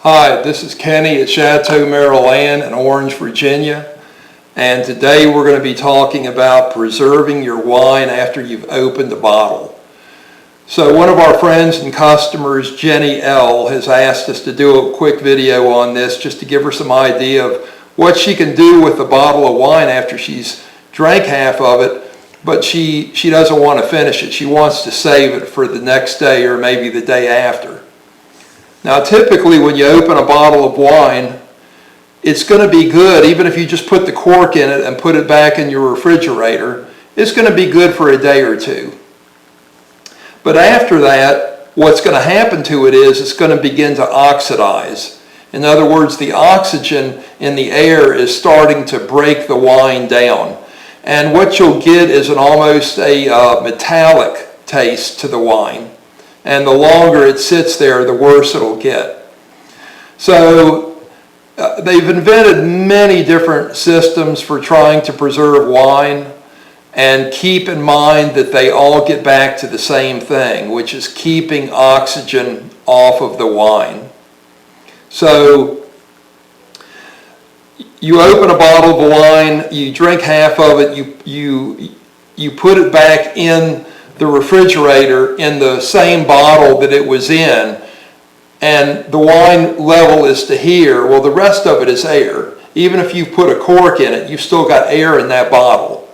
Hi, this is Kenny at Chateau Maryland in Orange, Virginia, and today we're going to be talking about preserving your wine after you've opened the bottle. So one of our friends and customers, Jenny L., has asked us to do a quick video on this just to give her some idea of what she can do with a bottle of wine after she's drank half of it, but she doesn't want to finish it. She wants to save it for the next day or maybe the day after. Now typically when you open a bottle of wine, it's going to be good even if you just put the cork in it and put it back in your refrigerator. It's going to be good for a day or two. But after that, what's going to happen to it is it's going to begin to oxidize. In other words, the oxygen in the air is starting to break the wine down. And what you'll get is almost a metallic taste to the wine. And the longer it sits there, the worse it'll get. So they've invented many different systems for trying to preserve wine, and keep in mind that they all get back to the same thing, which is keeping oxygen off of the wine. So you open a bottle of wine, you drink half of it, you put it back in the refrigerator in the same bottle that it was in, and the wine level is to here. Well, the rest of it is air. Even if you put a cork in it, you've still got air in that bottle.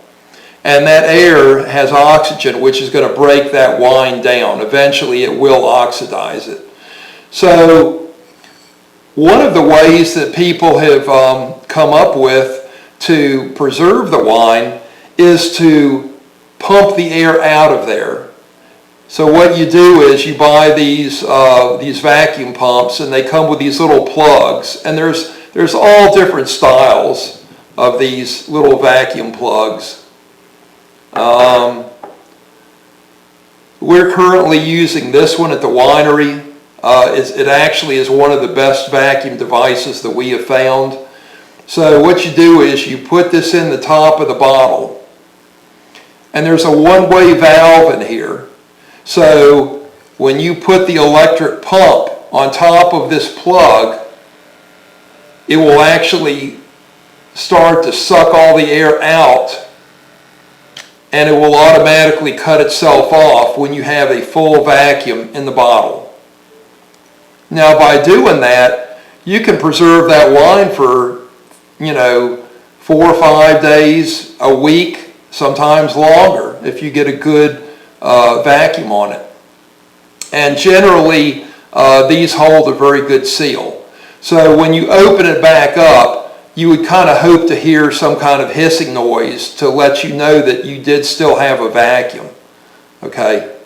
And that air has oxygen, which is going to break that wine down. Eventually it will oxidize it. So one of the ways that people have come up with to preserve the wine is to pump the air out of there. So what you do is you buy these vacuum pumps, and they come with these little plugs, and there's all different styles of these little vacuum plugs. We're currently using this one at the winery. It actually is one of the best vacuum devices that we have found. So what you do is you put this in the top of the bottle, and there's a one-way valve in here. So when you put the electric pump on top of this plug, it will actually start to suck all the air out, and it will automatically cut itself off when you have a full vacuum in the bottle. Now by doing that, you can preserve that wine for, 4 or 5 days, a week, sometimes longer if you get a good vacuum on it. And generally these hold a very good seal. So when you open it back up, you would kind of hope to hear some kind of hissing noise to let you know that you did still have a vacuum. Okay.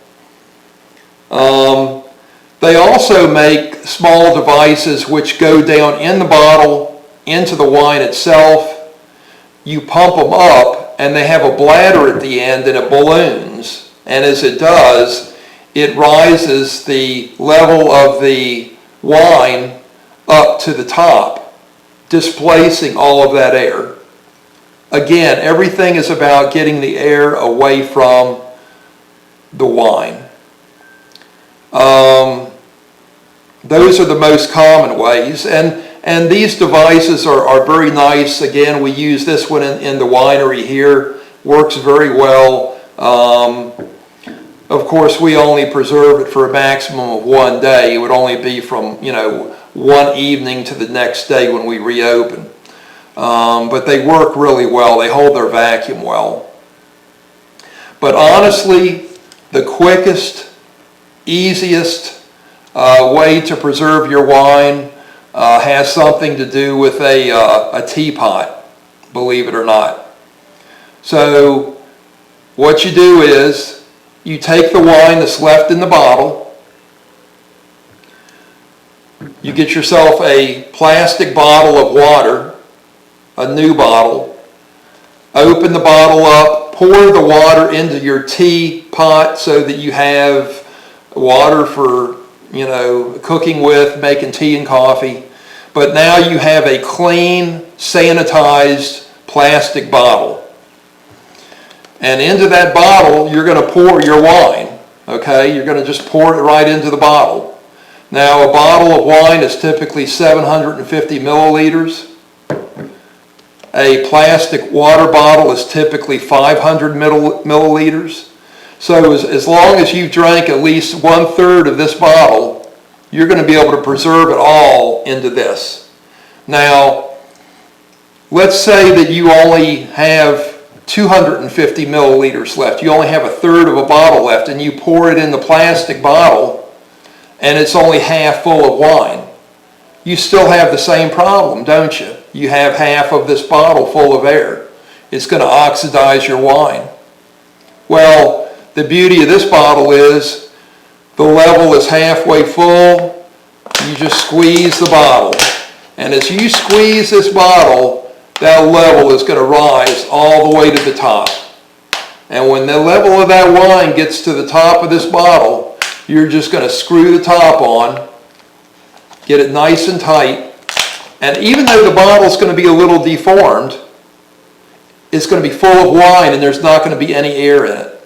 They also make small devices which go down in the bottle into the wine itself. You pump them up, and they have a bladder at the end, and it balloons. And as it does, it rises the level of the wine up to the top, displacing all of that air. Again, everything is about getting the air away from the wine. Those are the most common ways. And these devices are very nice. Again, we use this one in the winery here. Works very well. Of course, we only preserve it for a maximum of 1 day. It would only be from, one evening to the next day when we reopen. But they work really well. They hold their vacuum well. But honestly, the quickest, easiest way to preserve your wine has something to do with a teapot, believe it or not. So what you do is you take the wine that's left in the bottle, you get yourself a plastic bottle of water, a new bottle, open the bottle up, pour the water into your teapot so that you have water for cooking with, making tea and coffee. But now you have a clean, sanitized plastic bottle. And into that bottle, you're going to pour your wine. Okay? You're going to just pour it right into the bottle. Now, a bottle of wine is typically 750 milliliters. A plastic water bottle is typically 500 milliliters. So as long as you've drank at least 1/3 of this bottle, you're going to be able to preserve it all into this. Now, let's say that you only have 250 milliliters left. You only have 1/3 of a bottle left, and you pour it in the plastic bottle, and it's only half full of wine. You still have the same problem, don't you? You have half of this bottle full of air. It's going to oxidize your wine. Well, the beauty of this bottle is the level is halfway full. You just squeeze the bottle. And as you squeeze this bottle, that level is going to rise all the way to the top. And when the level of that wine gets to the top of this bottle, you're just going to screw the top on, get it nice and tight, and even though the bottle is going to be a little deformed, it's going to be full of wine and there's not going to be any air in it.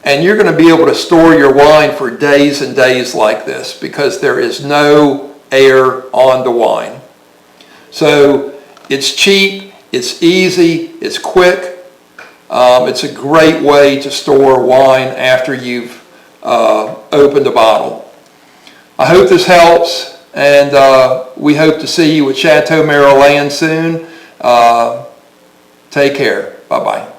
And you're going to be able to store your wine for days and days like this because there is no air on the wine. So it's cheap, it's easy, it's quick. It's a great way to store wine after you've opened a bottle. I hope this helps, and we hope to see you at Chateau Mère Alain soon. Take care. Bye-bye.